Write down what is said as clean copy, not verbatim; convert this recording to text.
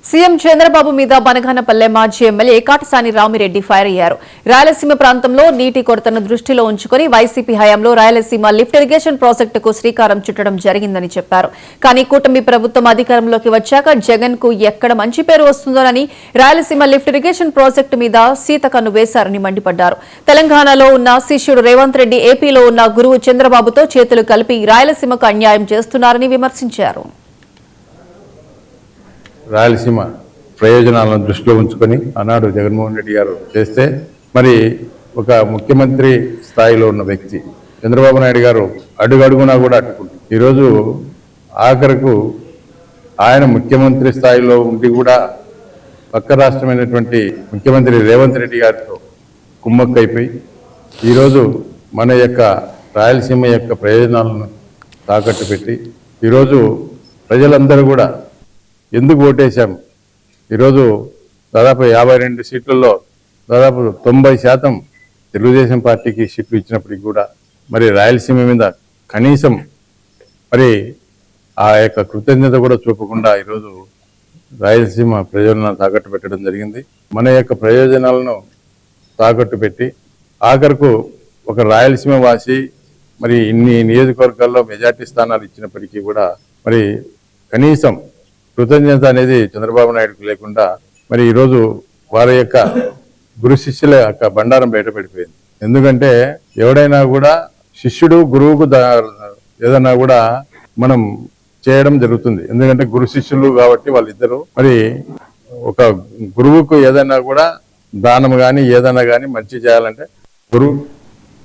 CM Chandrababu మీద బనగానపల్లె మాజీ MLA Katasani Ramireddy fire అయ్యారు. రాయలసీమ ప్రాంతంలో నీటి కొరతను దృష్టిలో ఉంచుకుని వైసీపీ హయాంలో రాయలసీమ లిఫ్ట్ ఇరిగేషన్ ప్రాజెక్టుకు శ్రీకారం చుట్టడం జరిగిందని చెప్పారు. కానీ కూటమి ప్రభుత్వం అధికారంలోకి వచ్చాక జగన్ కు ఎక్కడ మంచి పేరు వస్తుందోనని రాయలసీమ లిఫ్ట్ ఇరిగేషన్ ప్రాజెక్టు మీద సీతకన్ను వేశారని మండిపడ్డారు. తెలంగాణలో ఉన్న శిష్యుడు రేవంత్ రెడ్డి ఏపీలో ఉన్న గురువు చంద్రబాబుతో చేతులు కలిపి రాయలసీమకు అన్యాయం చేస్తున్నారని విమర్శించారు. రాయలసీమ ప్రయోజనాలను దృష్టిలో ఉంచుకొని ఆనాడు జగన్మోహన్ రెడ్డి గారు చేస్తే మరి ఒక ముఖ్యమంత్రి స్థాయిలో ఉన్న వ్యక్తి చంద్రబాబు నాయుడు గారు అడుగడుగునా కూడా అడ్డుకుంటారు. ఈరోజు ఆఖరకు ఆయన ముఖ్యమంత్రి స్థాయిలో ఉండి కూడా పక్క రాష్ట్రమైనటువంటి ముఖ్యమంత్రి రేవంత్ రెడ్డి గారితో కుమ్మక్కైపోయి ఈరోజు మన యొక్క రాయలసీమ యొక్క ప్రయోజనాలను తాకట్టు పెట్టి ఈరోజు ప్రజలందరూ కూడా ఎందుకు ఓటేశాం, ఈరోజు దాదాపు 52 సీట్లలో దాదాపు 90% తెలుగుదేశం పార్టీకి సీట్లు ఇచ్చినప్పటికీ కూడా మరి రాయలసీమ మీద కనీసం మరి ఆ యొక్క కృతజ్ఞత కూడా చూపకుండా ఈరోజు రాయలసీమ ప్రయోజనాలను తాకట్టు పెట్టడం జరిగింది. మన యొక్క ప్రయోజనాలను తాకట్టు పెట్టి ఆఖరకు ఒక రాయలసీమ వాసి మరి ఇన్ని నియోజకవర్గాల్లో మెజార్టీ స్థానాలు ఇచ్చినప్పటికీ కూడా మరి కనీసం కృతజ్ఞత అనేది చంద్రబాబు నాయుడుకు లేకుండా మరి ఈరోజు వారి యొక్క గురు శిష్యుల యొక్క బండారం బయటపడిపోయింది. ఎందుకంటే ఎవడైనా కూడా శిష్యుడు గురువుకు ఏదన్నా కూడా మనం చేయడం జరుగుతుంది. ఎందుకంటే గురు శిష్యులు కాబట్టి వాళ్ళిద్దరూ మరి ఒక గురువుకు ఏదైనా కూడా దానం కానీ ఏదైనా కానీ మంచి చేయాలంటే గురువు